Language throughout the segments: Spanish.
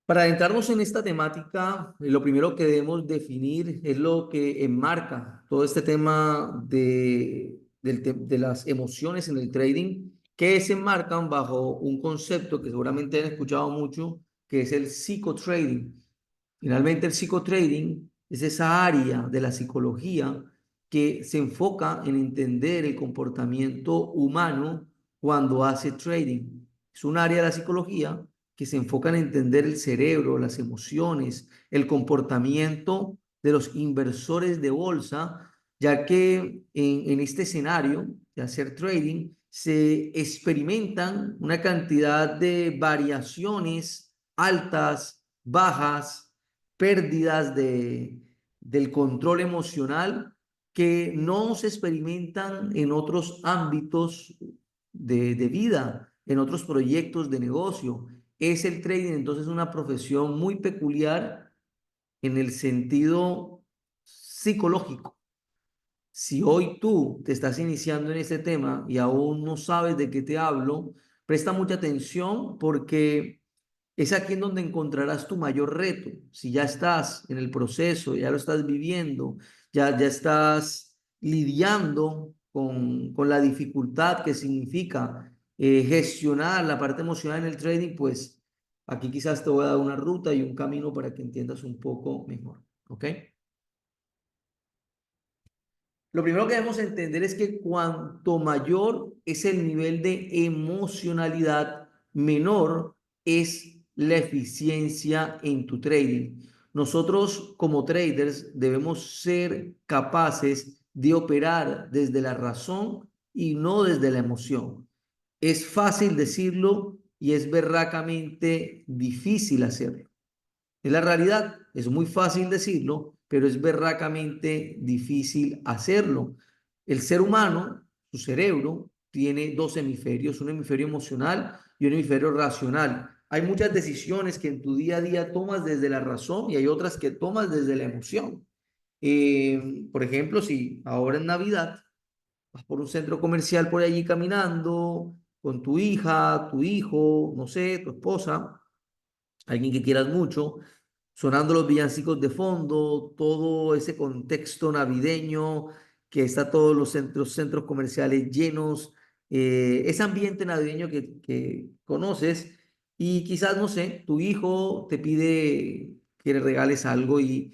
Para adentrarnos en esta temática, lo primero que debemos definir es lo que enmarca todo este tema de las emociones en el trading, que se enmarcan bajo un concepto que seguramente han escuchado mucho, que es el psicotrading. Finalmente, el psicotrading es esa área de la psicología que se enfoca en entender el comportamiento humano cuando hace trading. Es un área de la psicología que se enfoca en entender el cerebro, las emociones, el comportamiento de los inversores de bolsa, ya que en este escenario de hacer trading se experimentan una cantidad de variaciones altas, bajas, pérdidas del control emocional que no se experimentan en otros ámbitos de vida, en otros proyectos de negocio. Es el trading entonces una profesión muy peculiar en el sentido psicológico. Si hoy tú te estás iniciando en este tema y aún no sabes de qué te hablo, presta mucha atención porque es aquí en donde encontrarás tu mayor reto. Si ya estás en el proceso, ya lo estás viviendo, ya estás lidiando con la dificultad que significa gestionar la parte emocional en el trading, pues aquí quizás te voy a dar una ruta y un camino para que entiendas un poco mejor. ¿Ok? Lo primero que debemos entender es que cuanto mayor es el nivel de emocionalidad, menor es la eficiencia en tu trading. Nosotros como traders debemos ser capaces de operar desde la razón y no desde la emoción. Es fácil decirlo y es berracamente difícil hacerlo. Es la realidad, es muy fácil decirlo, pero es berracamente difícil hacerlo. El ser humano, su cerebro, tiene dos hemisferios, un hemisferio emocional y un hemisferio racional. Hay muchas decisiones que en tu día a día tomas desde la razón y hay otras que tomas desde la emoción. Por ejemplo, si ahora en Navidad vas por un centro comercial por allí caminando con tu hija, tu hijo, no sé, tu esposa, alguien que quieras mucho, sonando los villancicos de fondo, todo ese contexto navideño que está todos los centros comerciales llenos, ese ambiente navideño que conoces y quizás, no sé, tu hijo te pide que le regales algo y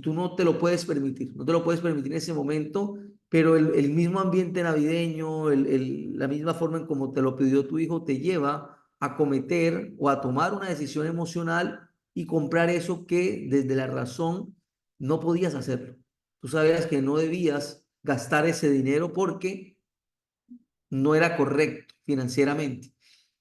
tú no te lo puedes permitir, no te lo puedes permitir en ese momento, pero el mismo ambiente navideño, la misma forma en como te lo pidió tu hijo te lleva a cometer o a tomar una decisión emocional y comprar eso que desde la razón no podías hacerlo. Tú sabías que no debías gastar ese dinero porque no era correcto financieramente.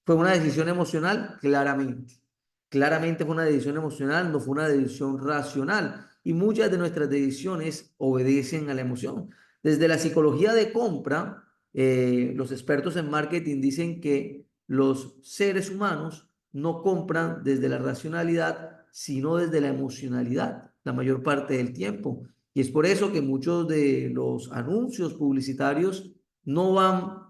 Fue una decisión emocional, claramente. Claramente fue una decisión emocional, no fue una decisión racional. Y muchas de nuestras decisiones obedecen a la emoción. Desde la psicología de compra, los expertos en marketing dicen que los seres humanos no compran desde la racionalidad, sino desde la emocionalidad, la mayor parte del tiempo. Y es por eso que muchos de los anuncios publicitarios no van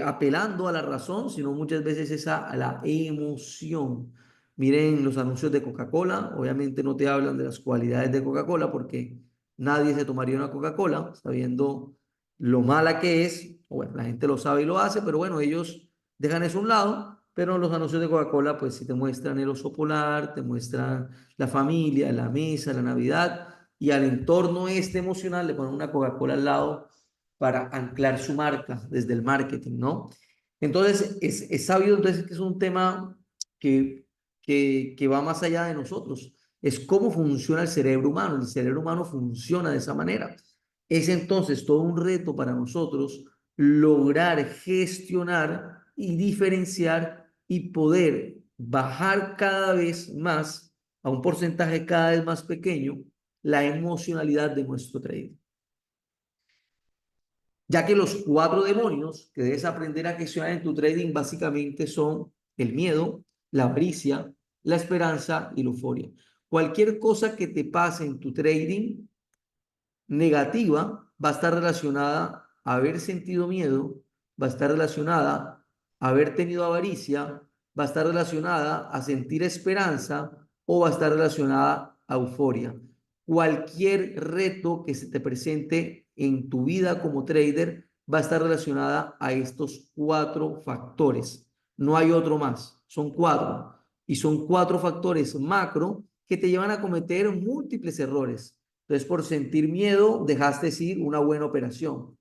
apelando a la razón, sino muchas veces es a la emoción. Miren los anuncios de Coca-Cola, obviamente no te hablan de las cualidades de Coca-Cola porque nadie se tomaría una Coca-Cola sabiendo lo mala que es, o bueno, la gente lo sabe y lo hace, pero bueno, ellos dejan eso a un lado, pero los anuncios de Coca-Cola pues sí te muestran el oso polar, te muestran la familia, la mesa, la Navidad, y al entorno este emocional le ponen una Coca-Cola al lado para anclar su marca desde el marketing, ¿no? Entonces, es sabido entonces que es un tema que va más allá de nosotros. Es cómo funciona el cerebro humano. El cerebro humano funciona de esa manera. Es entonces todo un reto para nosotros lograr gestionar y diferenciar y poder bajar cada vez más a un porcentaje cada vez más pequeño la emocionalidad de nuestro trading, ya que los cuatro demonios que debes aprender a gestionar en tu trading básicamente son el miedo, la avaricia, la esperanza y la euforia. Cualquier cosa que te pase en tu trading negativa va a estar relacionada a haber sentido miedo, va a estar relacionada a haber tenido avaricia va a estar relacionada a sentir esperanza o va a estar relacionada a euforia. Cualquier reto que se te presente en tu vida como trader va a estar relacionada a estos cuatro factores. No hay otro más, son cuatro. Y son cuatro factores macro que te llevan a cometer múltiples errores. Entonces, por sentir miedo, dejaste ir una buena operación.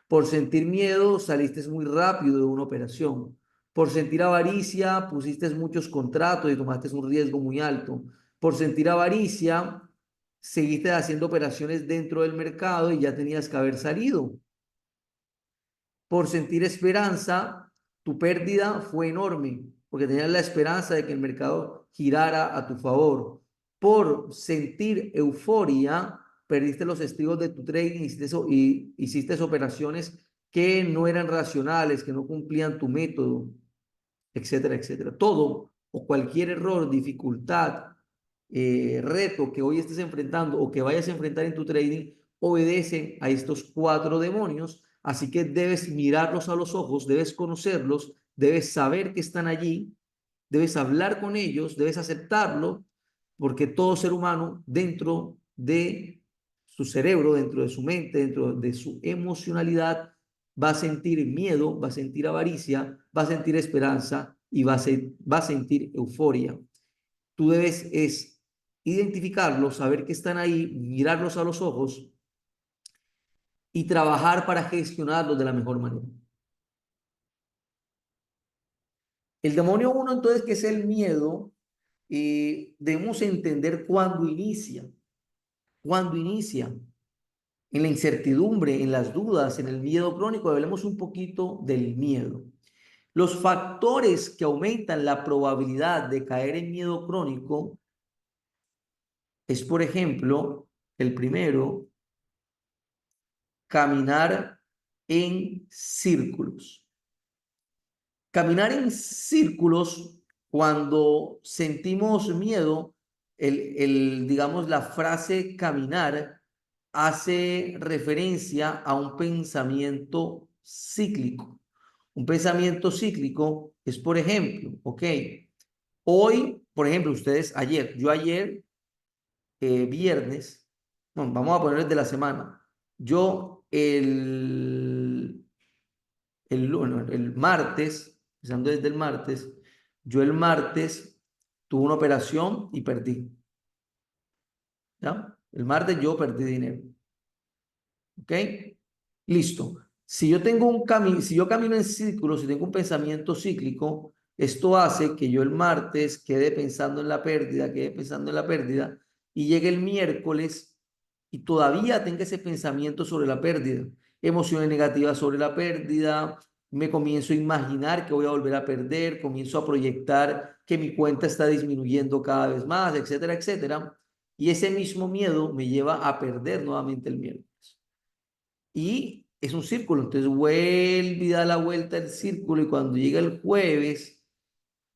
Por sentir miedo, saliste muy rápido de una operación. Por sentir avaricia, pusiste muchos contratos y tomaste un riesgo muy alto. Por sentir avaricia, seguiste haciendo operaciones dentro del mercado y ya tenías que haber salido. Por sentir esperanza, tu pérdida fue enorme, porque tenías la esperanza de que el mercado girara a tu favor. Por sentir euforia, perdiste los estribos de tu trading y hiciste operaciones que no eran racionales, que no cumplían tu método, etcétera, etcétera. Todo o cualquier error, dificultad, reto que hoy estés enfrentando o que vayas a enfrentar en tu trading, obedece a estos cuatro demonios. Así que debes mirarlos a los ojos, debes conocerlos, debes saber que están allí, debes hablar con ellos, debes aceptarlo, porque todo ser humano dentro de su cerebro, dentro de su mente, dentro de su emocionalidad, va a sentir miedo, va a sentir avaricia, va a sentir esperanza y va a sentir euforia. Tú debes identificarlos, saber que están ahí, mirarlos a los ojos y trabajar para gestionarlos de la mejor manera. El demonio uno, entonces, que es el miedo, debemos entender cuándo inicia. Cuándo inicia. En la incertidumbre, en las dudas, en el miedo crónico. Hablemos un poquito del miedo. Los factores que aumentan la probabilidad de caer en miedo crónico es, por ejemplo, el primero, caminar en círculos. Caminar en círculos, cuando sentimos miedo, digamos, la frase caminar hace referencia a un pensamiento cíclico. Un pensamiento cíclico es, por ejemplo, ok, hoy, por ejemplo, ustedes ayer, viernes, no, vamos a poner de la semana, yo el martes, empezando desde el martes, yo el martes tuve una operación y perdí. ¿Ya? El martes yo perdí dinero. ¿Ok? Listo. Si yo tengo un camino, si yo camino en círculos, si tengo un pensamiento cíclico, esto hace que yo el martes quede pensando en la pérdida, quede pensando en la pérdida, y llegue el miércoles y todavía tenga ese pensamiento sobre la pérdida, emociones negativas sobre la pérdida, me comienzo a imaginar que voy a volver a perder, comienzo a proyectar que mi cuenta está disminuyendo cada vez más, etcétera, etcétera, y ese mismo miedo me lleva a perder nuevamente el miércoles. Y es un círculo, entonces vuelve y da la vuelta el círculo y cuando llega el jueves,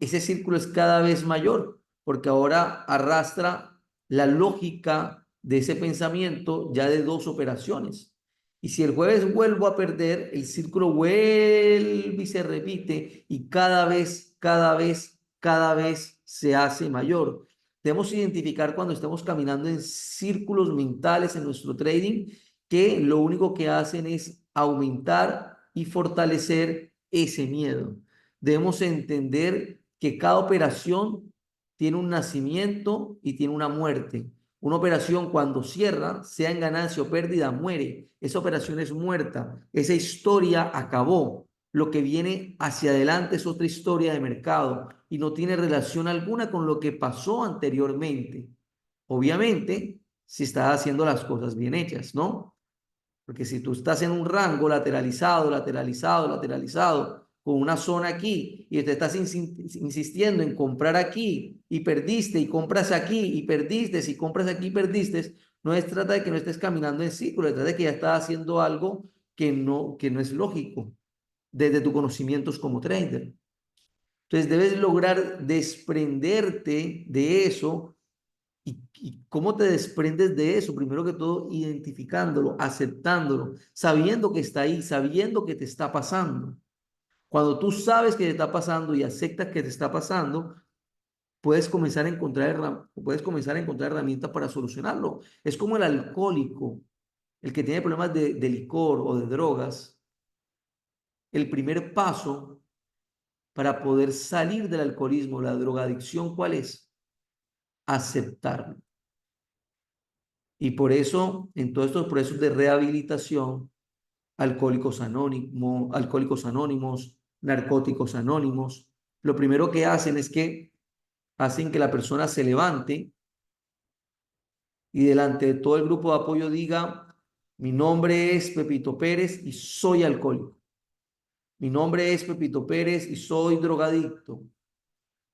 ese círculo es cada vez mayor, porque ahora arrastra la lógica de ese pensamiento ya de dos operaciones. Y si el jueves vuelvo a perder, el círculo vuelve y se repite y cada vez se hace mayor. Debemos identificar cuando estamos caminando en círculos mentales en nuestro trading que lo único que hacen es aumentar y fortalecer ese miedo. Debemos entender que cada operación tiene un nacimiento y tiene una muerte. Una operación cuando cierra, sea en ganancia o pérdida, muere. Esa operación es muerta. Esa historia acabó. Lo que viene hacia adelante es otra historia de mercado y no tiene relación alguna con lo que pasó anteriormente. Obviamente, si estás haciendo las cosas bien hechas, ¿no? Porque si tú estás en un rango lateralizado, con una zona aquí, y te estás insistiendo en comprar aquí, y perdiste, y compras aquí, y perdiste, y compras aquí, y perdiste, no es trata de que no estés caminando en círculo, es trata de que ya estás haciendo algo que no es lógico desde tus conocimientos como trader. Entonces debes lograr desprenderte de eso. ¿Y cómo te desprendes de eso? Primero que todo, identificándolo, aceptándolo, sabiendo que está ahí, sabiendo que te está pasando. Cuando tú sabes que te está pasando y aceptas que te está pasando, puedes comenzar a encontrar herramientas para solucionarlo. Es como el alcohólico, el que tiene problemas de licor o de drogas. El primer paso para poder salir del alcoholismo, la drogadicción, ¿cuál es? Aceptarlo. Y por eso, en todos estos procesos de rehabilitación, alcohólicos anónimos, narcóticos anónimos, lo primero que hacen es que hacen que la persona se levante y delante de todo el grupo de apoyo diga, mi nombre es Pepito Pérez y soy alcohólico. Mi nombre es Pepito Pérez y soy drogadicto.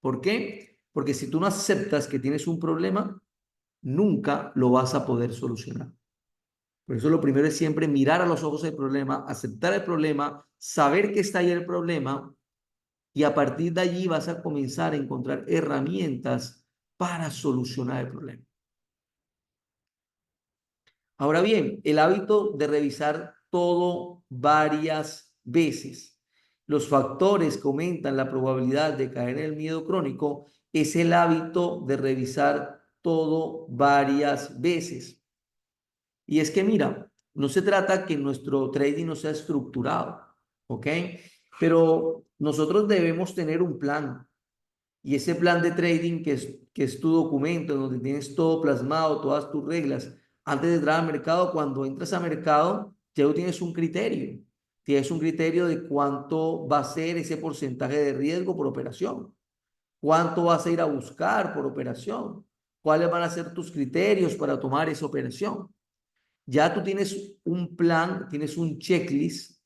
¿Por qué? Porque si tú no aceptas que tienes un problema, nunca lo vas a poder solucionar. Por eso lo primero es siempre mirar a los ojos el problema, aceptar el problema, saber que está ahí el problema y a partir de allí vas a comenzar a encontrar herramientas para solucionar el problema. Ahora bien, el hábito de revisar todo varias veces. Los factores que aumentan la probabilidad de caer en el miedo crónico es el hábito de revisar todo varias veces. Y es que mira, no se trata que nuestro trading no sea estructurado, ¿ok? Pero nosotros debemos tener un plan. Y ese plan de trading que es tu documento, donde tienes todo plasmado, todas tus reglas, antes de entrar al mercado, cuando entras al mercado, ya tú tienes un criterio. Tienes un criterio de cuánto va a ser ese porcentaje de riesgo por operación, cuánto vas a ir a buscar por operación, cuáles van a ser tus criterios para tomar esa operación. Ya tú tienes un plan, tienes un checklist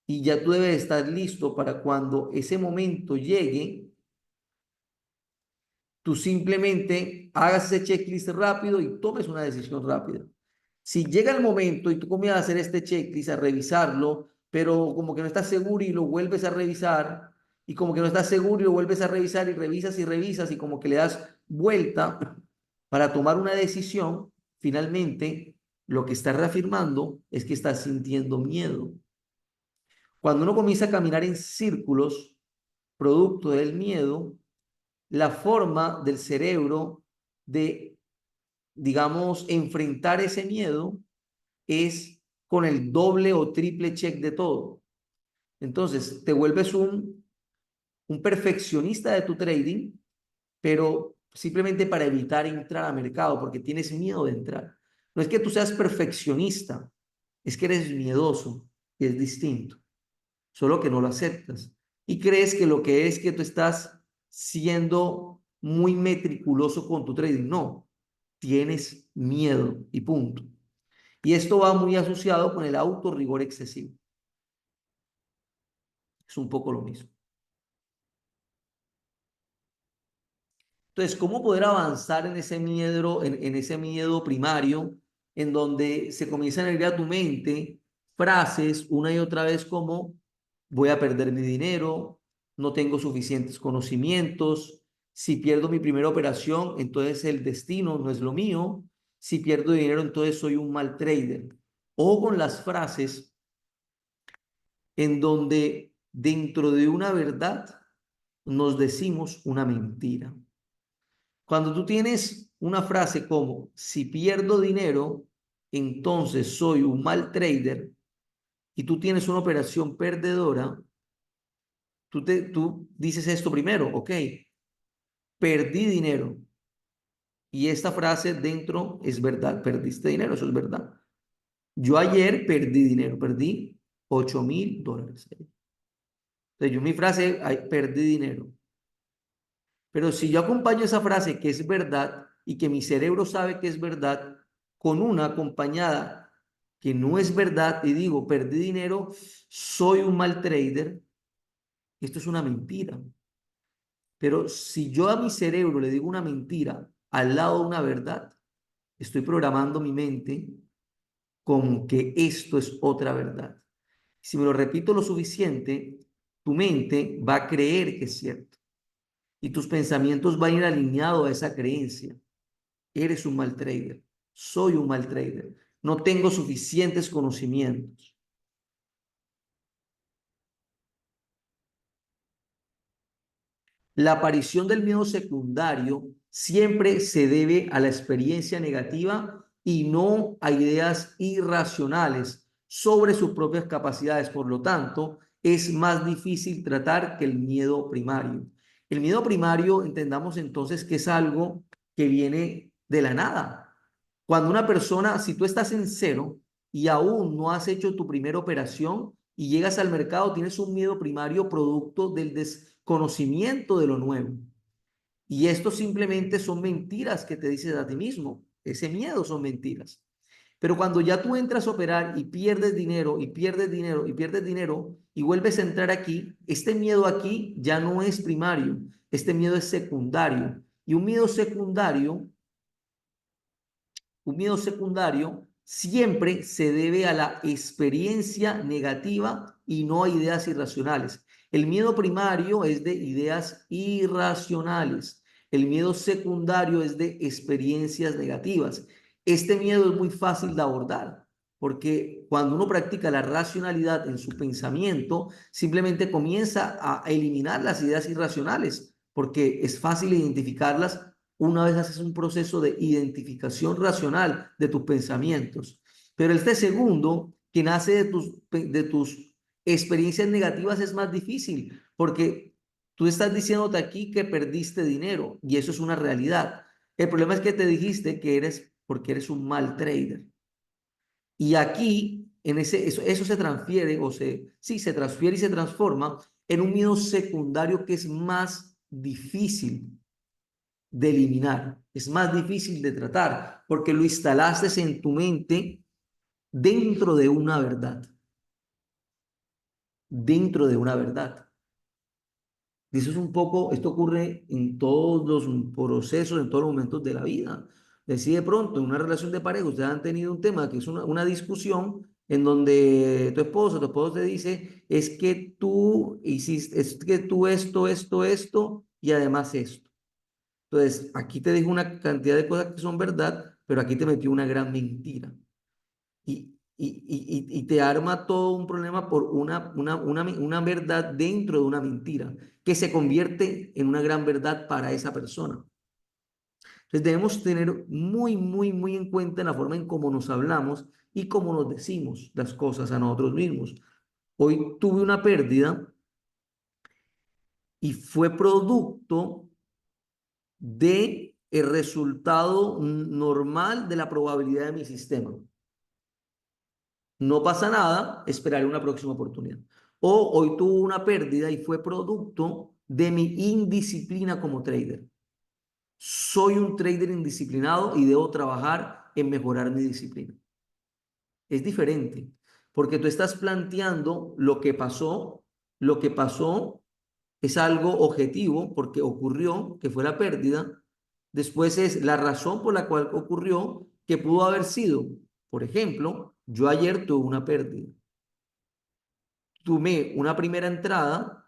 y ya tú debes estar listo para cuando ese momento llegue tú simplemente hagas ese checklist rápido y tomes una decisión rápida. Si llega el momento y tú comienzas a hacer este checklist, a revisarlo, pero como que no estás seguro y lo vuelves a revisar, y como que no estás seguro y lo vuelves a revisar y revisas y como que le das vuelta para tomar una decisión, finalmente lo que estás reafirmando es que estás sintiendo miedo. Cuando uno comienza a caminar en círculos, producto del miedo, la forma del cerebro de, digamos, enfrentar ese miedo es con el doble o triple check de todo. Entonces, te vuelves un perfeccionista de tu trading, pero simplemente para evitar entrar al mercado, porque tienes miedo de entrar. No es que tú seas perfeccionista, es que eres miedoso y es distinto, solo que no lo aceptas. Y crees que lo que es que tú estás siendo muy meticuloso con tu trading. No, tienes miedo y punto. Y esto va muy asociado con el autorrigor excesivo. Es un poco lo mismo. Entonces, ¿cómo poder avanzar en ese miedo primario, en donde se comienzan a ir a tu mente frases una y otra vez como voy a perder mi dinero, no tengo suficientes conocimientos, si pierdo mi primera operación, entonces el destino no es lo mío, si pierdo dinero, entonces soy un mal trader? O con las frases en donde dentro de una verdad nos decimos una mentira. Cuando tú tienes una frase como, si pierdo dinero, entonces soy un mal trader, y tú tienes una operación perdedora, tú dices esto primero, ok, perdí dinero. Y esta frase dentro es verdad, perdiste dinero, eso es verdad. Yo ayer perdí dinero, perdí $8,000. Entonces yo mi frase, ay, perdí dinero. Pero si yo acompaño esa frase que es verdad y que mi cerebro sabe que es verdad, con una acompañada que no es verdad y digo, perdí dinero, soy un mal trader, esto es una mentira. Pero si yo a mi cerebro le digo una mentira al lado de una verdad, estoy programando mi mente con que esto es otra verdad. Si me lo repito lo suficiente, tu mente va a creer que es cierto y tus pensamientos van a ir alineados a esa creencia. Eres un mal trader, soy un mal trader, no tengo suficientes conocimientos. La aparición del miedo secundario siempre se debe a la experiencia negativa y no a ideas irracionales sobre sus propias capacidades. Por lo tanto, es más difícil tratar que el miedo primario. El miedo primario, entendamos entonces que es algo que viene de la nada. Cuando una persona, si tú estás en cero y aún no has hecho tu primera operación y llegas al mercado, tienes un miedo primario producto del desconocimiento de lo nuevo. Y esto simplemente son mentiras que te dices a ti mismo. Ese miedo son mentiras. Pero cuando ya tú entras a operar y pierdes dinero y pierdes dinero y pierdes dinero y vuelves a entrar aquí, este miedo aquí ya no es primario, este miedo es secundario. Y un miedo secundario siempre se debe a la experiencia negativa y no a ideas irracionales. El miedo primario es de ideas irracionales. El miedo secundario es de experiencias negativas. Este miedo es muy fácil de abordar porque cuando uno practica la racionalidad en su pensamiento, simplemente comienza a eliminar las ideas irracionales porque es fácil identificarlas una vez haces un proceso de identificación racional de tus pensamientos. Pero este segundo, que nace de tus experiencias negativas, es más difícil, porque tú estás diciéndote aquí que perdiste dinero y eso es una realidad. El problema es que te dijiste que eres porque eres un mal trader. Y aquí, eso se transfiere, sí, se transfiere y se transforma en un miedo secundario que es más difícil de eliminar, es más difícil de tratar, porque lo instalaste en tu mente dentro de una verdad, dentro de una verdad. Y eso es un poco, esto ocurre en todos los procesos, en todos los momentos de la vida. Decide de pronto, en una relación de pareja, ustedes han tenido un tema que es una discusión en donde tu esposo te dice, es que tú hiciste, es que tú esto, y además esto. Entonces, aquí te dijo una cantidad de cosas que son verdad, pero aquí te metió una gran mentira. Y te arma todo un problema por una verdad dentro de una mentira, que se convierte en una gran verdad para esa persona. Entonces, debemos tener muy en cuenta la forma en cómo nos hablamos y cómo nos decimos las cosas a nosotros mismos. Hoy tuve una pérdida y fue producto de el resultado normal de la probabilidad de mi sistema. No pasa nada, esperaré una próxima oportunidad. O hoy tuve una pérdida y fue producto de mi indisciplina como trader. Soy un trader indisciplinado y debo trabajar en mejorar mi disciplina. Es diferente, porque tú estás planteando lo que pasó es algo objetivo porque ocurrió, que fue la pérdida. Después es la razón por la cual ocurrió, que pudo haber sido, por ejemplo, yo ayer tuve una pérdida. Tomé una primera entrada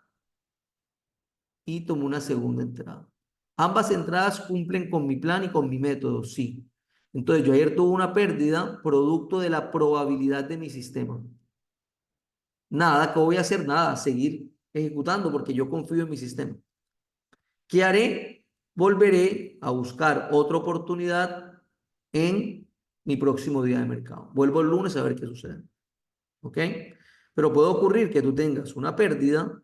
y tomé una segunda entrada. Ambas entradas cumplen con mi plan y con mi método, sí. Entonces, yo ayer tuve una pérdida producto de la probabilidad de mi sistema. Nada, ¿qué voy a hacer? Nada, seguir ejecutando porque yo confío en mi sistema. ¿Qué haré? Volveré a buscar otra oportunidad en mi próximo día de mercado. Vuelvo el lunes a ver qué sucede. ¿Ok? Pero puede ocurrir que tú tengas una pérdida,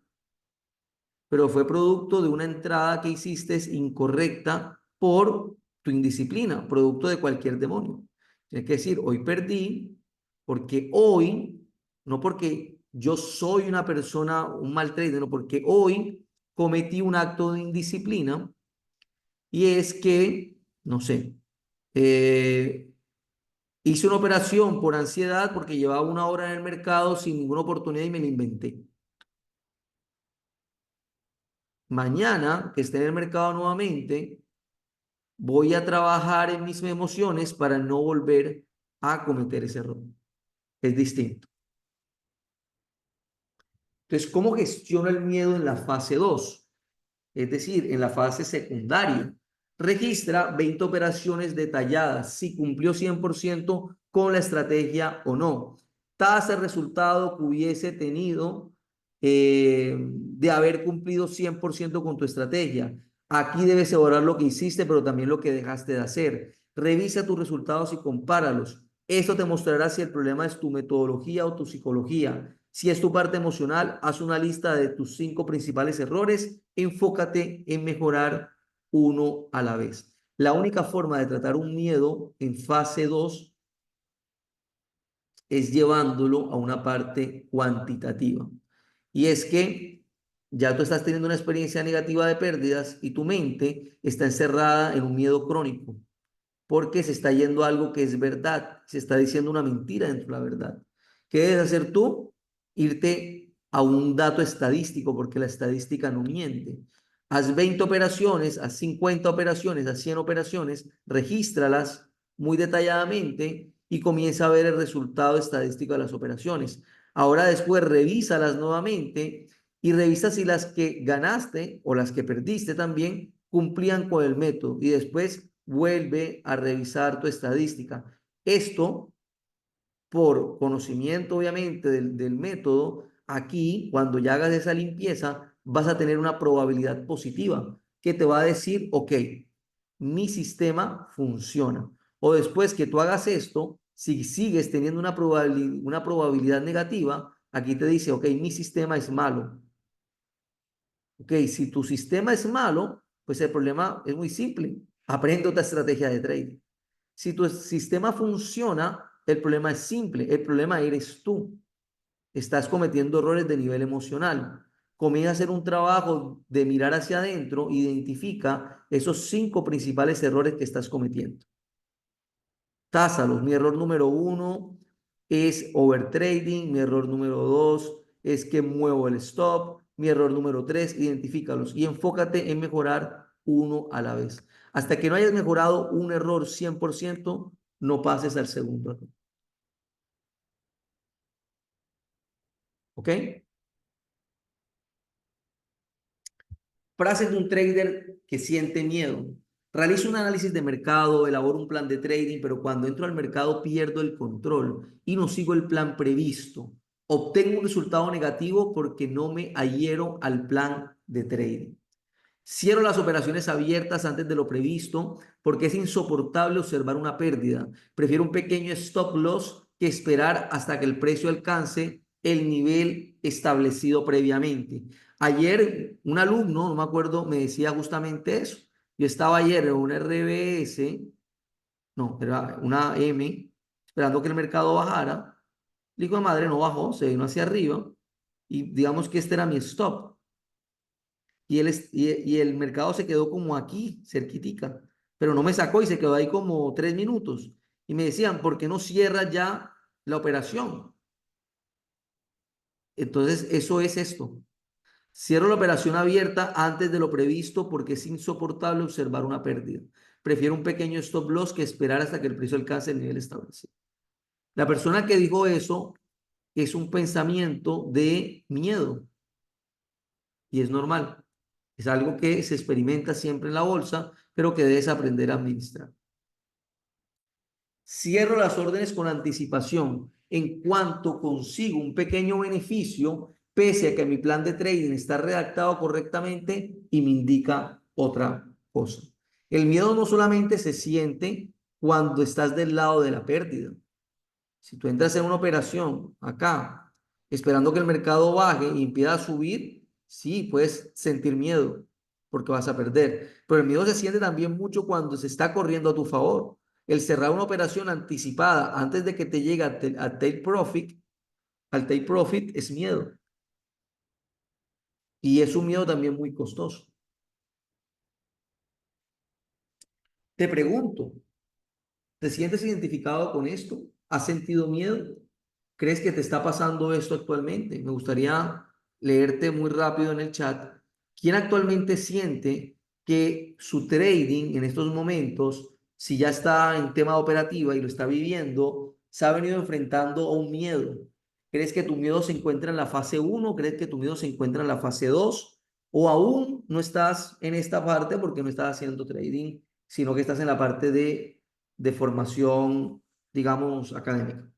pero fue producto de una entrada que hiciste incorrecta por tu indisciplina, producto de cualquier demonio. Tienes que decir, hoy perdí porque hoy, no porque yo soy una persona, un mal trader, no porque hoy cometí un acto de indisciplina y es que, no sé, eh, hice una operación por ansiedad porque llevaba una hora en el mercado sin ninguna oportunidad y me la inventé. Mañana, que esté en el mercado nuevamente, voy a trabajar en mis emociones para no volver a cometer ese error. Es distinto. Entonces, ¿cómo gestiono el miedo en la fase 2? Es decir, en la fase secundaria? Registra 20 operaciones detalladas, si cumplió 100% con la estrategia o no. Tasa de resultado que hubiese tenido de haber cumplido 100% con tu estrategia. Aquí debes evaluar lo que hiciste, pero también lo que dejaste de hacer. Revisa tus resultados y compáralos. Esto te mostrará si el problema es tu metodología o tu psicología. Si es tu parte emocional, haz una lista de tus 5 principales errores. Enfócate en mejorar uno a la vez. La única forma de tratar un miedo en fase 2 es llevándolo a una parte cuantitativa. Y es que ya tú estás teniendo una experiencia negativa de pérdidas y tu mente está encerrada en un miedo crónico porque se está yendo a algo que es verdad, se está diciendo una mentira dentro de la verdad. ¿Qué debes hacer tú? Irte a un dato estadístico, porque la estadística no miente. Haz 20 operaciones, haz 50 operaciones, haz 100 operaciones, regístralas muy detalladamente y comienza a ver el resultado estadístico de las operaciones. Ahora después revísalas nuevamente y revisa si las que ganaste o las que perdiste también cumplían con el método y después vuelve a revisar tu estadística. Esto, por conocimiento obviamente del método, aquí cuando ya hagas esa limpieza vas a tener una probabilidad positiva que te va a decir, ok, mi sistema funciona. O después que tú hagas esto, si sigues teniendo una probabilidad negativa, aquí te dice, ok, mi sistema es malo. Ok, si tu sistema es malo, pues el problema es muy simple. Aprende otra estrategia de trading. Si tu sistema funciona, el problema es simple. El problema eres tú. Estás cometiendo errores de nivel emocional. Comienza a hacer un trabajo de mirar hacia adentro, identifica esos 5 principales errores que estás cometiendo. Tázalos. Mi error número 1 es overtrading. Mi error número 2 es que muevo el stop. Mi error número 3, identifícalos y enfócate en mejorar uno a la vez. Hasta que no hayas mejorado un error 100%, no pases al segundo error. ¿Ok? Frases de un trader que siente miedo. Realizo un análisis de mercado, elaboro un plan de trading, pero cuando entro al mercado pierdo el control y no sigo el plan previsto. Obtengo un resultado negativo porque no me adhiero al plan de trading. Cierro las operaciones abiertas antes de lo previsto porque es insoportable observar una pérdida. Prefiero un pequeño stop loss que esperar hasta que el precio alcance el nivel establecido previamente. Ayer un alumno, no me acuerdo, me decía justamente eso. Yo estaba ayer en una RBS, no, era una M, esperando que el mercado bajara. Digo, madre, no bajó, se vino hacia arriba y digamos que este era mi stop y el mercado se quedó como aquí, cerquitica, pero no me sacó y se quedó ahí como 3 minutos. Y me decían, ¿por qué no cierra ya la operación? Entonces, eso es esto. Cierro la operación abierta antes de lo previsto porque es insoportable observar una pérdida. Prefiero un pequeño stop loss que esperar hasta que el precio alcance el nivel establecido. La persona que dijo eso es un pensamiento de miedo y es normal. Es algo que se experimenta siempre en la bolsa, pero que debes aprender a administrar. Cierro las órdenes con anticipación en cuanto consigo un pequeño beneficio, pese a que mi plan de trading está redactado correctamente y me indica otra cosa. El miedo no solamente se siente cuando estás del lado de la pérdida. Si tú entras en una operación acá, esperando que el mercado baje y empieza a subir, sí, puedes sentir miedo porque vas a perder. Pero el miedo se siente también mucho cuando se está corriendo a tu favor. El cerrar una operación anticipada antes de que te llegue al take profit es miedo. Y es un miedo también muy costoso. Te pregunto, ¿te sientes identificado con esto? ¿Has sentido miedo? ¿Crees que te está pasando esto actualmente? Me gustaría leerte muy rápido en el chat. ¿Quién actualmente siente que su trading en estos momentos, si ya está en tema de operativa y lo está viviendo, se ha venido enfrentando a un miedo? ¿Crees que tu miedo se encuentra en la fase uno? ¿Crees que tu miedo se encuentra en la fase 2? ¿O aún no estás en esta parte porque no estás haciendo trading, sino que estás en la parte de formación, digamos, académica?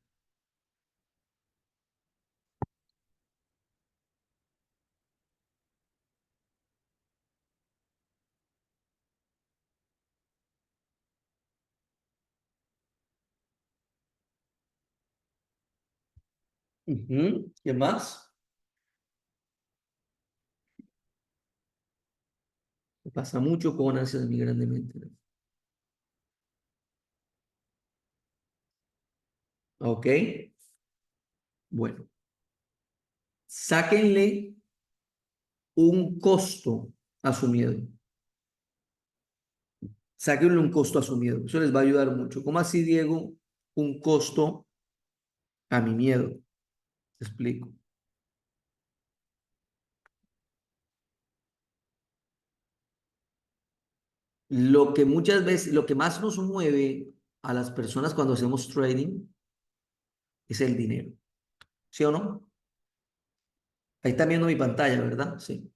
Ujú. ¿Qué más? Me pasa mucho con ansias de mi grande mente, ¿no? Ok, bueno, sáquenle un costo a su miedo. Sáquenle un costo a su miedo. Eso les va a ayudar mucho. ¿Cómo así, Diego? Un costo a mi miedo. Te explico. Lo que muchas veces, lo que más nos mueve a las personas cuando hacemos trading es el dinero. ¿Sí o no? Ahí está viendo mi pantalla, ¿verdad? Sí.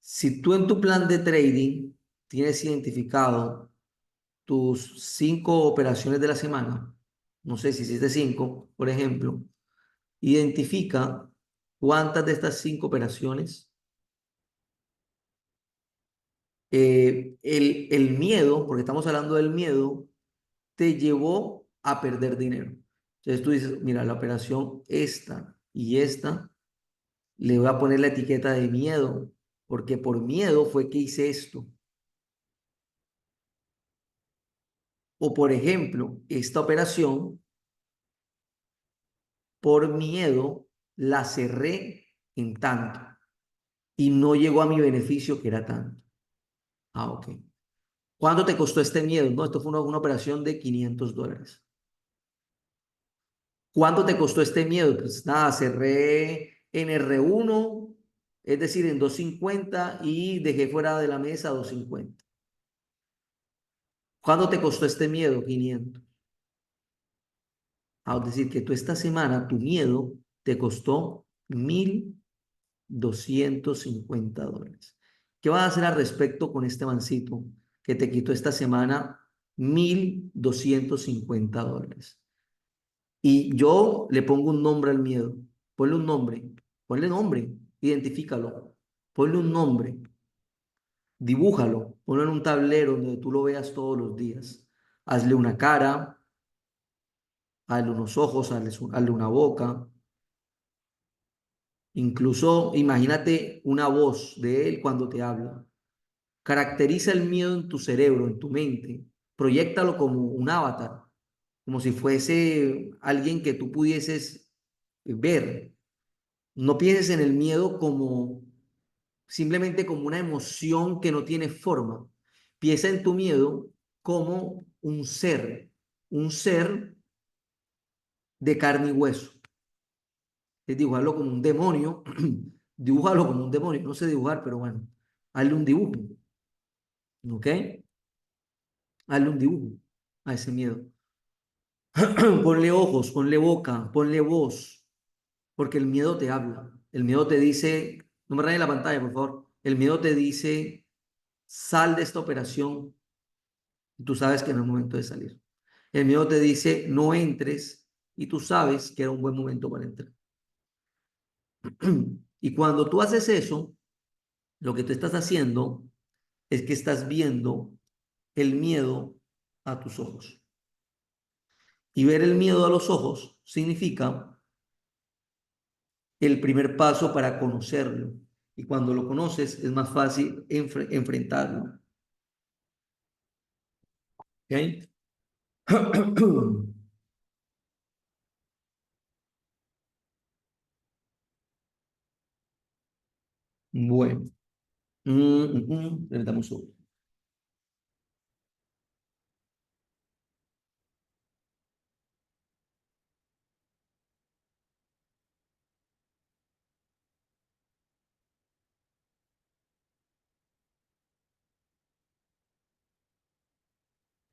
Si tú en tu plan de trading tienes identificado tus 5 operaciones de la semana, no sé si hiciste 5, por ejemplo, identifica cuántas de estas 5 operaciones el miedo, porque estamos hablando del miedo, te llevó a perder dinero. Entonces tú dices, mira, la operación esta y esta, le voy a poner la etiqueta de miedo, porque por miedo fue que hice esto. O por ejemplo, esta operación, por miedo, la cerré en tanto y no llegó a mi beneficio que era tanto. Ah, ok. ¿Cuánto te costó este miedo? No, esto fue una operación de $500. ¿Cuánto te costó este miedo? Pues nada, cerré en R1, es decir, en 250 y dejé fuera de la mesa 250. ¿Cuánto te costó este miedo? 500. Ah, es decir, que tú esta semana tu miedo te costó $1,250. ¿Qué vas a hacer al respecto con este mancito que te quitó esta semana $1,250? Y yo le pongo un nombre al miedo. Ponle nombre, identifícalo, ponle un nombre, dibújalo, ponlo en un tablero donde tú lo veas todos los días. Hazle una cara, hazle unos ojos, hazle una boca. Incluso imagínate una voz de él cuando te habla. Caracteriza el miedo en tu cerebro, en tu mente. Proyéctalo como un avatar, como si fuese alguien que tú pudieses ver. No pienses en el miedo como simplemente como una emoción que no tiene forma. Piensa en tu miedo como un ser de carne y hueso. Es dibujarlo como un demonio, dibújalo como un demonio. No sé dibujar, pero bueno, hazle un dibujo, ¿ok? Hazle un dibujo a ese miedo. Ponle ojos, ponle boca, ponle voz, porque el miedo te habla. El miedo te dice, no me rayes la pantalla, por favor. El miedo te dice, sal de esta operación y tú sabes que no es momento de salir. El miedo te dice, no entres y tú sabes que era un buen momento para entrar. Y cuando tú haces eso, lo que tú estás haciendo es que estás viendo el miedo a tus ojos. Y ver el miedo a los ojos significa el primer paso para conocerlo. Y cuando lo conoces es más fácil enfrentarlo. ¿Ok? Bueno, permítame un segundo.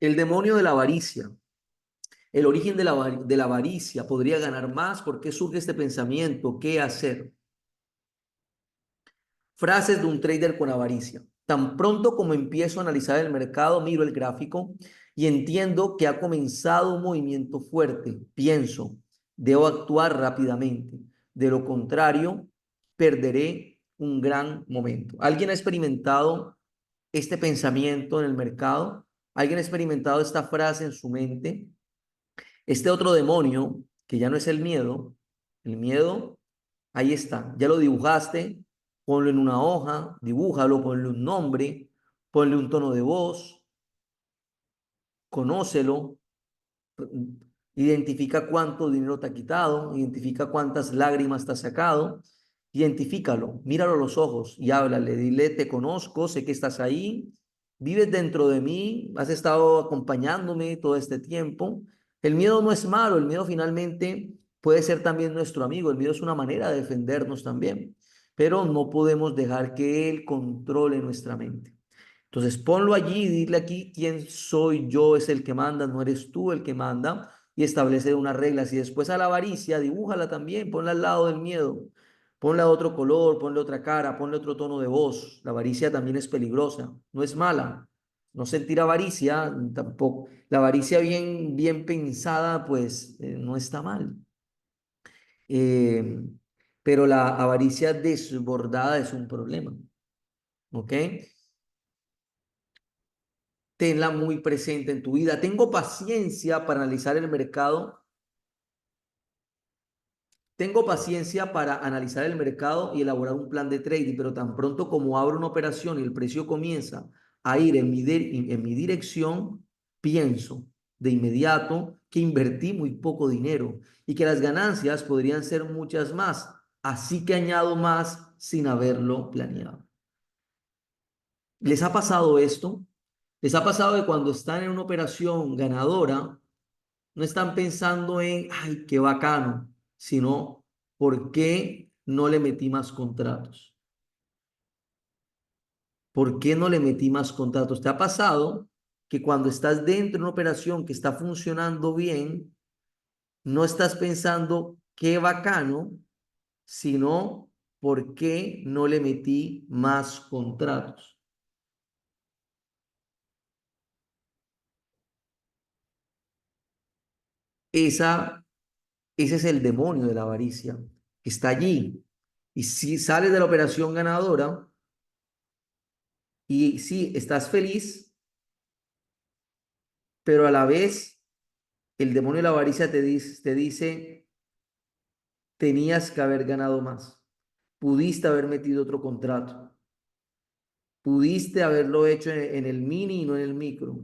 El demonio de la avaricia. El origen de la avaricia. ¿Podría ganar más? ¿Por qué surge este pensamiento? ¿Qué hacer? Frases de un trader con avaricia. Tan pronto como empiezo a analizar el mercado, miro el gráfico y entiendo que ha comenzado un movimiento fuerte. Pienso, debo actuar rápidamente. De lo contrario, perderé un gran momento. ¿Alguien ha experimentado este pensamiento en el mercado? ¿Alguien ha experimentado esta frase en su mente? Este otro demonio, que ya no es el miedo, El miedo, ahí está. Ya lo dibujaste, ponlo en una hoja, dibújalo, ponle un nombre, ponle un tono de voz, conócelo, identifica cuánto dinero te ha quitado, identifica cuántas lágrimas te ha sacado, identifícalo, míralo a los ojos y háblale, dile, te conozco, sé que estás ahí, vives dentro de mí, has estado acompañándome todo este tiempo. El miedo no es malo, el miedo finalmente puede ser también nuestro amigo, el miedo es una manera de defendernos también, pero no podemos dejar que él controle nuestra mente. Entonces ponlo allí y dile aquí quién soy yo, es el que manda, no eres tú el que manda, y establece unas reglas. Y después a la avaricia, dibújala también, ponla al lado del miedo, ponla de otro color, ponle otra cara, ponle otro tono de voz. La avaricia también es peligrosa, no es mala. No sentir avaricia tampoco. La avaricia bien pensada, pues no está mal. Eh, pero la avaricia desbordada es un problema, ¿ok? Tenla muy presente en tu vida. Tengo paciencia para analizar el mercado. Tengo paciencia para analizar el mercado y elaborar un plan de trading, pero tan pronto como abro una operación y el precio comienza a ir en mi dirección, pienso de inmediato que invertí muy poco dinero y que las ganancias podrían ser muchas más. Así que añado más sin haberlo planeado. ¿Les ha pasado esto? ¿Les ha pasado que cuando están en una operación ganadora, no están pensando en, ay, qué bacano, sino, ¿por qué no le metí más contratos? ¿Por qué no le metí más contratos? ¿Te ha pasado que cuando estás dentro de una operación que está funcionando bien, no estás pensando, qué bacano, sino, ¿por qué no le metí más contratos? Esa, ese es el demonio de la avaricia, que está allí. Y si sales de la operación ganadora, y sí, estás feliz, pero a la vez el demonio de la avaricia te dice, tenías que haber ganado más, pudiste haber metido otro contrato, pudiste haberlo hecho en el mini y no en el micro,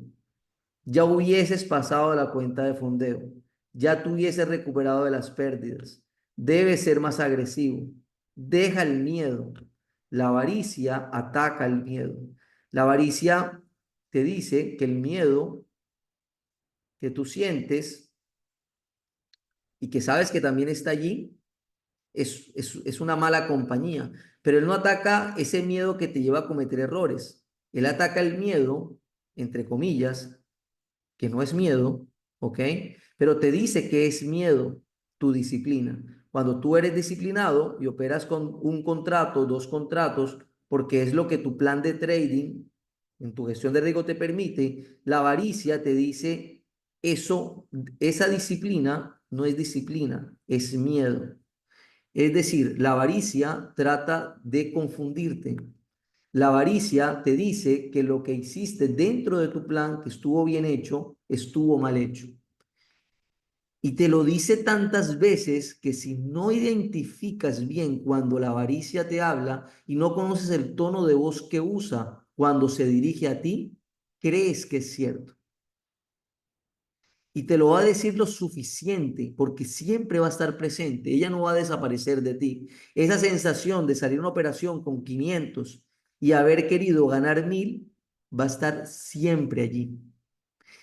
ya hubieses pasado a la cuenta de fondeo, ya te hubieses recuperado de las pérdidas, debes ser más agresivo, deja el miedo. La avaricia ataca el miedo. La avaricia te dice que el miedo que tú sientes y que sabes que también está allí, es una mala compañía. Pero él no ataca ese miedo que te lleva a cometer errores. Él ataca el miedo, entre comillas, que no es miedo, ¿ok? Pero te dice que es miedo tu disciplina. Cuando tú eres disciplinado y operas con un contrato, dos contratos, porque es lo que tu plan de trading en tu gestión de riesgo te permite, la avaricia te dice eso, esa disciplina no es disciplina, es miedo. Es decir, la avaricia trata de confundirte. La avaricia te dice que lo que hiciste dentro de tu plan, que estuvo bien hecho, estuvo mal hecho. Y te lo dice tantas veces que si no identificas bien cuando la avaricia te habla y no conoces el tono de voz que usa cuando se dirige a ti, crees que es cierto. Y te lo va a decir lo suficiente porque siempre va a estar presente. Ella no va a desaparecer de ti. Esa sensación de salir a una operación con 500 y haber querido ganar 1000 va a estar siempre allí.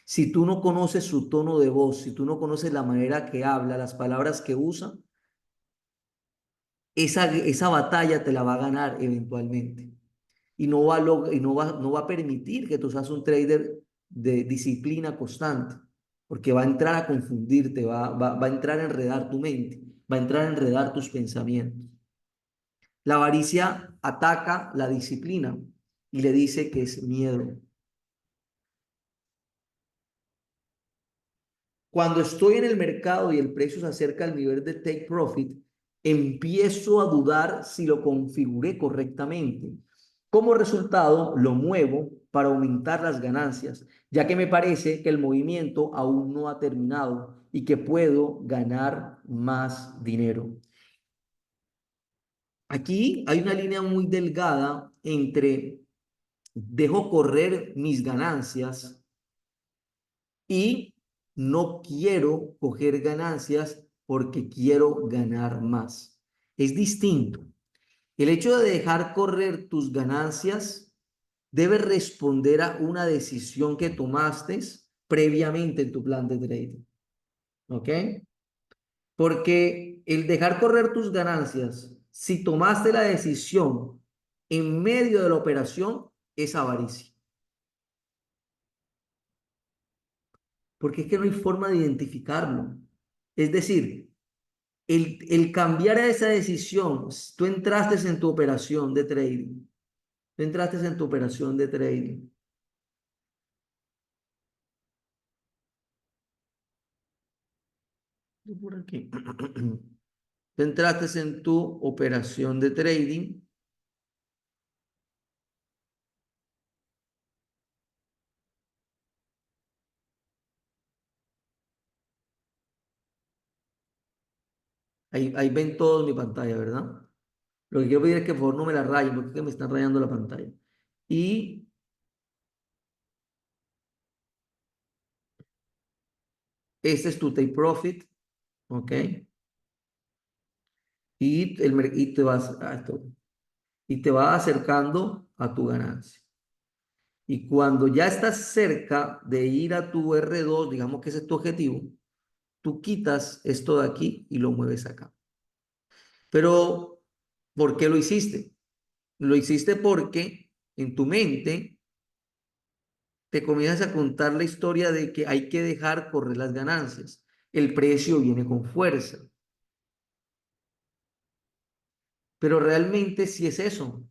Si tú no conoces su tono de voz, si tú no conoces la manera que habla, las palabras que usa, esa batalla te la va a ganar eventualmente. Y no va a permitir que tú seas un trader de disciplina constante, porque va a entrar a confundirte, va a entrar a enredar tu mente, va a entrar a enredar tus pensamientos. La avaricia ataca la disciplina y le dice que es miedo. Cuando estoy en el mercado y el precio se acerca al nivel de take profit, empiezo a dudar si lo configuré correctamente. Como resultado, lo muevo para aumentar las ganancias, ya que me parece que el movimiento aún no ha terminado y que puedo ganar más dinero. Aquí hay una línea muy delgada entre dejo correr mis ganancias y no quiero coger ganancias porque quiero ganar más. Es distinto. El hecho de dejar correr tus ganancias debe responder a una decisión que tomaste previamente en tu plan de trading. ¿Ok? Porque el dejar correr tus ganancias, si tomaste la decisión en medio de la operación, es avaricia. Porque es que no hay forma de identificarlo. Es decir, el cambiar esa decisión, tú entraste en tu operación de trading, tú entraste en tu operación de trading. Por aquí. Tú entraste en tu operación de trading. Ahí ven todo en mi pantalla, ¿verdad? Lo que quiero pedir es que por favor no me la rayen, porque es que me están rayando la pantalla. Y este es tu take profit, ¿ok? Y te vas a esto, y te va acercando a tu ganancia. Y cuando ya estás cerca de ir a tu R2, digamos que ese es tu objetivo, tú quitas esto de aquí y lo mueves acá. Pero, ¿por qué lo hiciste? Lo hiciste porque en tu mente te comienzas a contar la historia de que hay que dejar correr las ganancias. El precio viene con fuerza. Pero realmente si es eso,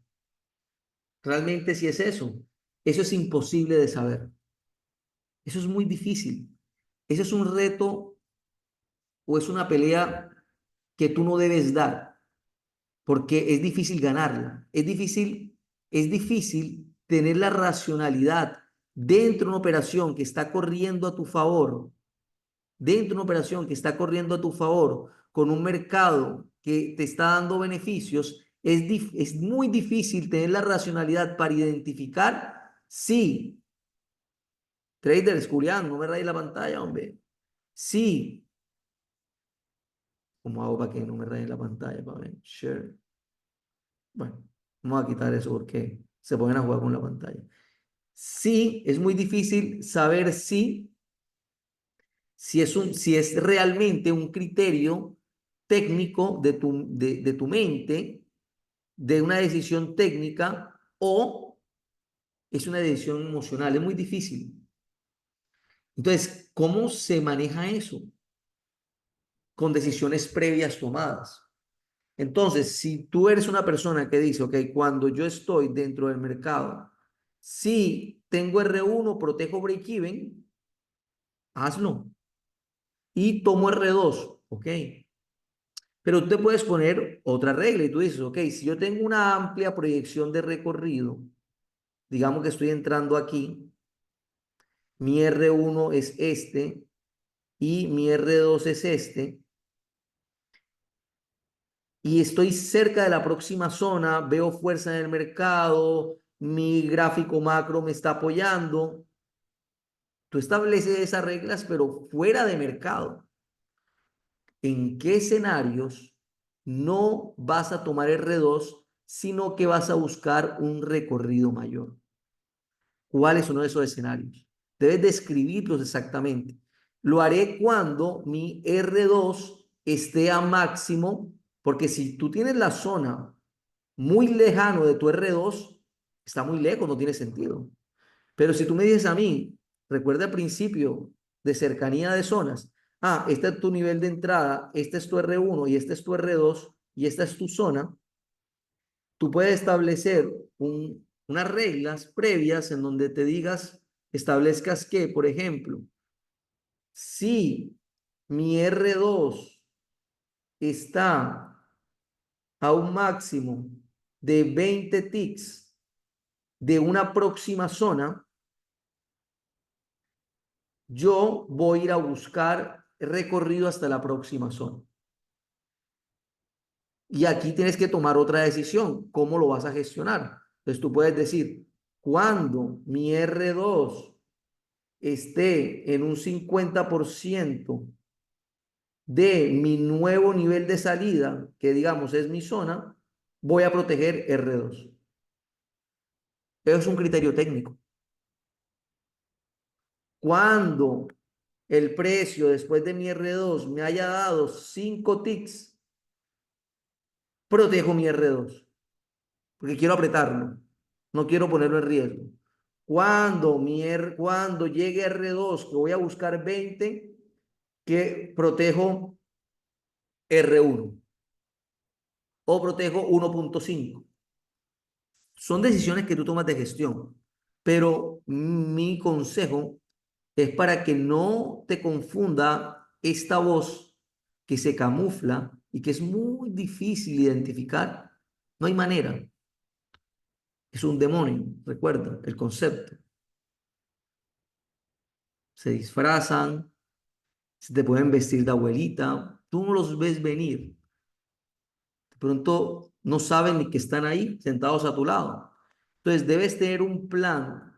realmente si es eso, eso es imposible de saber. Eso es muy difícil. Eso es un reto o es una pelea que tú no debes dar, porque es difícil ganarla. Es difícil tener la racionalidad dentro de una operación que está corriendo a tu favor, dentro de una operación que está corriendo a tu favor, con un mercado que te está dando beneficios, es muy difícil tener la racionalidad para identificar si, traders, Julián, no me rayes la pantalla, hombre. Sí, ¿cómo hago para que no me rayen la pantalla? Para ver, share. Bueno, vamos a quitar eso porque se ponen a jugar con la pantalla. Sí, es muy difícil saber si es realmente un criterio técnico de tu mente, de una decisión técnica, o es una decisión emocional. Es muy difícil. Entonces, ¿cómo se maneja eso? Con decisiones previas tomadas. Entonces, si tú eres una persona que dice, ok, cuando yo estoy dentro del mercado, si tengo R1, protejo break-even, hazlo. Y tomo R2, ok. Pero tú te puedes poner otra regla y tú dices, ok, si yo tengo una amplia proyección de recorrido, digamos que estoy entrando aquí, mi R1 es este y mi R2 es este, y estoy cerca de la próxima zona, veo fuerza en el mercado, mi gráfico macro me está apoyando. Tú estableces esas reglas, pero fuera de mercado. ¿En qué escenarios no vas a tomar R2, sino que vas a buscar un recorrido mayor? ¿Cuál es uno de esos escenarios? Debes describirlos exactamente. Lo haré cuando mi R2 esté a máximo, porque si tú tienes la zona muy lejano de tu R2, está muy lejos, no tiene sentido. Pero si tú me dices a mí, recuerda al principio de cercanía de zonas, este es tu nivel de entrada, este es tu R1 y este es tu R2 y esta es tu zona, tú puedes establecer unas reglas previas en donde te digas, establezcas que, por ejemplo, si mi R2 está a un máximo de 20 ticks de una próxima zona, yo voy a ir a buscar recorrido hasta la próxima zona. Y aquí tienes que tomar otra decisión, ¿cómo lo vas a gestionar? Entonces tú puedes decir, cuando mi R2 esté en un 50% de mi nuevo nivel de salida, que digamos es mi zona, voy a proteger R2. Eso es un criterio técnico. Cuando el precio después de mi R2 me haya dado 5 ticks, protejo mi R2, porque quiero apretarlo, no quiero ponerlo en riesgo. Cuando llegue R2, que voy a buscar 20, que protejo R1 o protejo 1.5. Son decisiones que tú tomas de gestión, pero mi consejo es para que no te confunda esta voz que se camufla y que es muy difícil identificar. No hay manera. Es un demonio, recuerda el concepto. Se disfrazan, se te pueden vestir de abuelita, tú no los ves venir. De pronto no saben ni que están ahí sentados a tu lado. Entonces debes tener un plan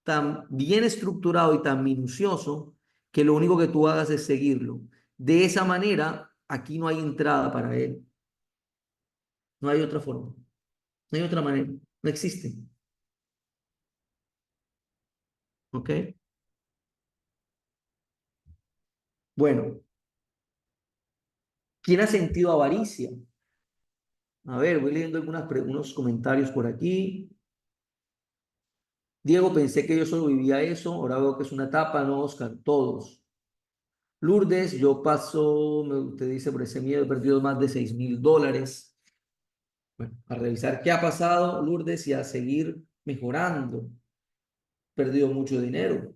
tan bien estructurado y tan minucioso que lo único que tú hagas es seguirlo. De esa manera, aquí no hay entrada para él. No hay otra forma. No hay otra manera. No existe. ¿Ok? Bueno, ¿quién ha sentido avaricia? A ver, voy leyendo unos comentarios por aquí. Diego, pensé que yo solo vivía eso. Ahora veo que es una etapa, no, Oscar, todos. Lourdes, yo paso, usted dice, por ese miedo he perdido más de $6,000. Bueno, a revisar qué ha pasado, Lourdes, y a seguir mejorando. He perdido mucho dinero.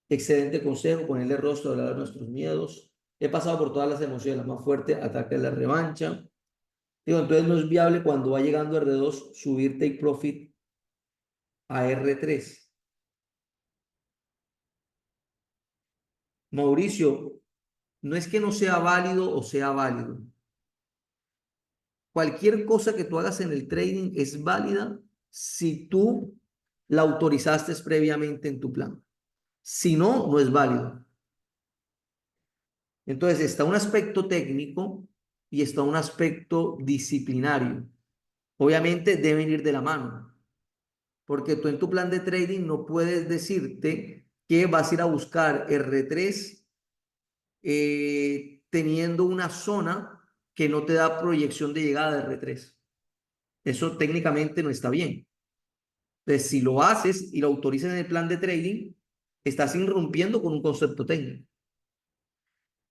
Excelente consejo, ponerle rostro a hablar de nuestros miedos. He pasado por todas las emociones, la más fuerte, ataque a la revancha. Digo, entonces no es viable cuando va llegando R2 subir take profit a R3. Mauricio, no es que no sea válido o sea válido. Cualquier cosa que tú hagas en el trading es válida si tú la autorizaste previamente en tu plan. Si no, no es válido. Entonces está un aspecto técnico y está un aspecto disciplinario. Obviamente deben ir de la mano, porque tú en tu plan de trading no puedes decirte que vas a ir a buscar R3 teniendo una zona que no te da proyección de llegada de R3. Eso técnicamente no está bien. Entonces, si lo haces y lo autorizas en el plan de trading, estás irrumpiendo con un concepto técnico.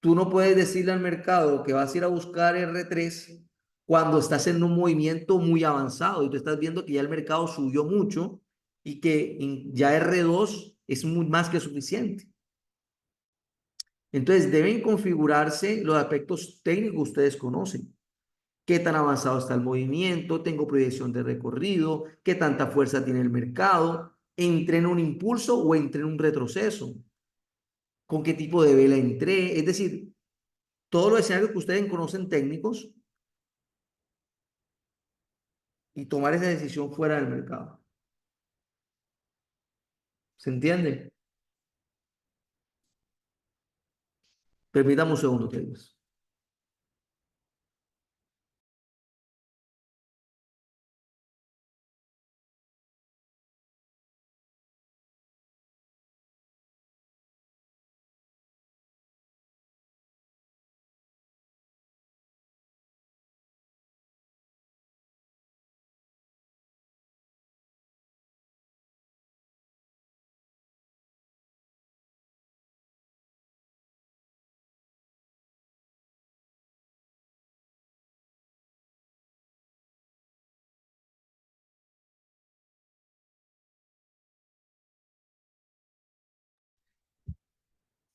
Tú no puedes decirle al mercado que vas a ir a buscar R3 cuando estás en un movimiento muy avanzado y tú estás viendo que ya el mercado subió mucho y que ya R2 es muy más que suficiente. Entonces, deben configurarse los aspectos técnicos que ustedes conocen. ¿Qué tan avanzado está el movimiento? ¿Tengo proyección de recorrido? ¿Qué tanta fuerza tiene el mercado? ¿Entré en un impulso o entré en un retroceso? ¿Con qué tipo de vela entré? Es decir, todos los escenarios que ustedes conocen técnicos y tomar esa decisión fuera del mercado. ¿Se entiende? Permítame un segundo, queridos.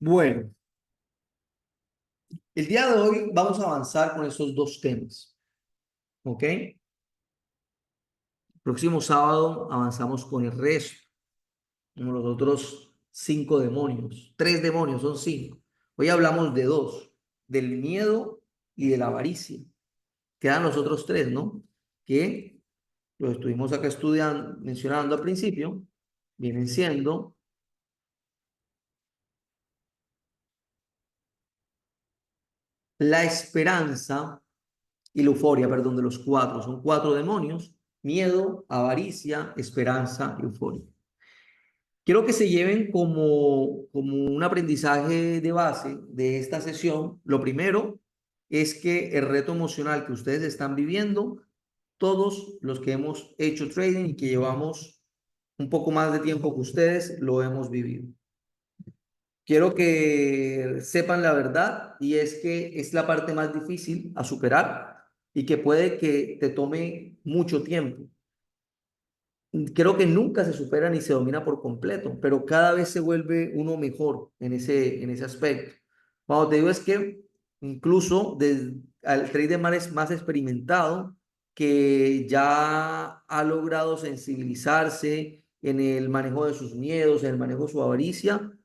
Bueno, el día de hoy vamos a avanzar con esos dos temas. ¿Ok? Próximo sábado avanzamos con el resto, como los otros 5 demonios, 3 demonios, son 5. Hoy hablamos de 2, del miedo y de la avaricia. Quedan los otros 3, ¿no? Que lo estuvimos acá estudiando, mencionando al principio, vienen siendo la esperanza y la euforia, perdón, de los 4. Son 4 demonios: miedo, avaricia, esperanza y euforia. Quiero que se lleven como un aprendizaje de base de esta sesión. Lo primero es que el reto emocional que ustedes están viviendo, todos los que hemos hecho trading y que llevamos un poco más de tiempo que ustedes, lo hemos vivido. Quiero que sepan la verdad, y es que es la parte más difícil a superar y que puede que te tome mucho tiempo. Creo que nunca se supera ni se domina por completo, pero cada vez se vuelve uno mejor en ese aspecto. Cuando te digo es que incluso al trader más experimentado, que ya ha logrado sensibilizarse en el manejo de sus miedos, en el manejo de su avaricia,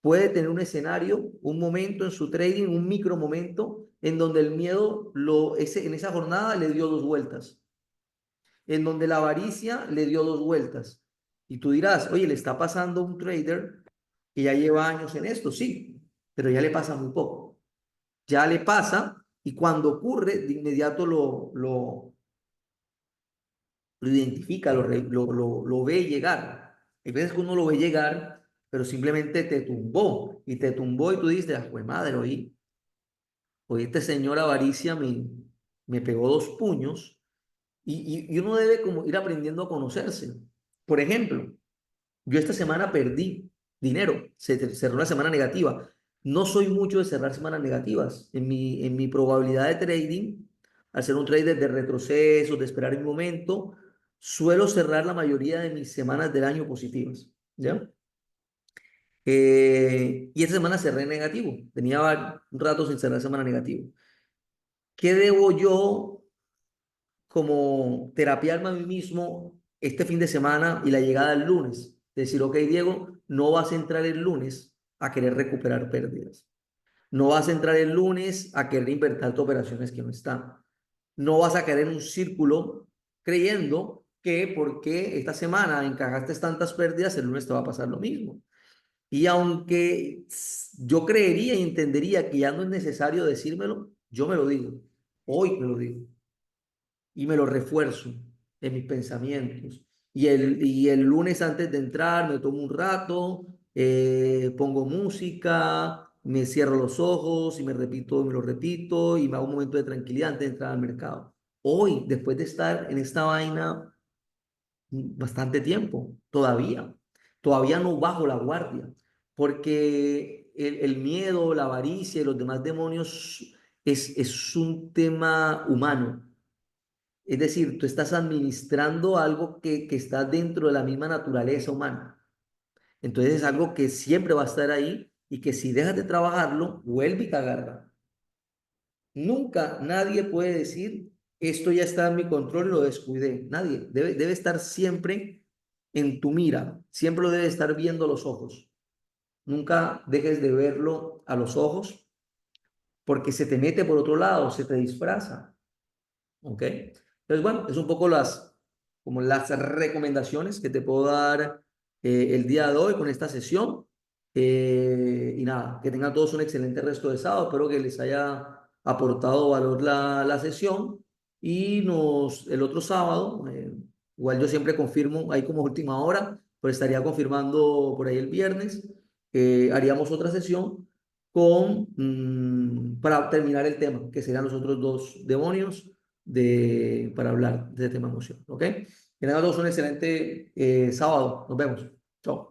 puede tener un escenario, un momento en su trading, un micro momento en donde el miedo en esa jornada le dio 2 vueltas, en donde la avaricia le dio 2 vueltas. Y tú dirás, oye, le está pasando a un trader que ya lleva años en esto, sí, pero ya le pasa muy poco. Ya le pasa, y cuando ocurre, de inmediato lo identifica, lo ve llegar. Hay veces que uno lo ve llegar, pero simplemente te tumbó, y te tumbó y tú dices, ah, pues madre, hoy este señor avaricia me pegó 2 puños. Y uno debe como ir aprendiendo a conocerse. Por ejemplo, yo esta semana perdí dinero, cerró una semana negativa. No soy mucho de cerrar semanas negativas. En mi probabilidad de trading, al ser un trader de retrocesos, de esperar un momento, suelo cerrar la mayoría de mis semanas del año positivas. ¿Ya? Y esta semana cerré negativo. Tenía un rato sin cerrar semana negativo. ¿Qué debo yo como terapiarme a mí mismo este fin de semana y la llegada del lunes? Decir, ok, Diego, no vas a entrar el lunes a querer recuperar pérdidas. No vas a entrar el lunes a querer invertir tus operaciones que no están. No vas a caer en un círculo creyendo que porque esta semana encajaste tantas pérdidas, el lunes te va a pasar lo mismo. Y aunque yo creería y entendería que ya no es necesario decírmelo, yo me lo digo. Hoy me lo digo y me lo refuerzo en mis pensamientos. Y el lunes antes de entrar me tomo un rato, pongo música, me cierro los ojos y me lo repito y me hago un momento de tranquilidad antes de entrar al mercado. Hoy, después de estar en esta vaina bastante tiempo, todavía no bajo la guardia, porque el miedo, la avaricia y los demás demonios es un tema humano. Es decir, tú estás administrando algo que está dentro de la misma naturaleza humana. Entonces es algo que siempre va a estar ahí y que si dejas de trabajarlo, vuelve y te agarra. Nunca nadie puede decir, esto ya está en mi control y lo descuidé. Nadie. Debe estar siempre en tu mira. Siempre lo debe estar viendo a los ojos. Nunca dejes de verlo a los ojos, porque se te mete por otro lado, se te disfraza. ¿Ok? Entonces, bueno, es un poco como las recomendaciones que te puedo dar el día de hoy con esta sesión. Y nada, que tengan todos un excelente resto de sábado. Espero que les haya aportado valor la sesión. Y el otro sábado, igual yo siempre confirmo ahí como última hora, pero estaría confirmando por ahí el viernes, haríamos otra sesión para terminar el tema, que serían los otros 2 demonios para hablar de tema emoción. ¿Ok? Que tengan todos un excelente sábado. Nos vemos. Chao.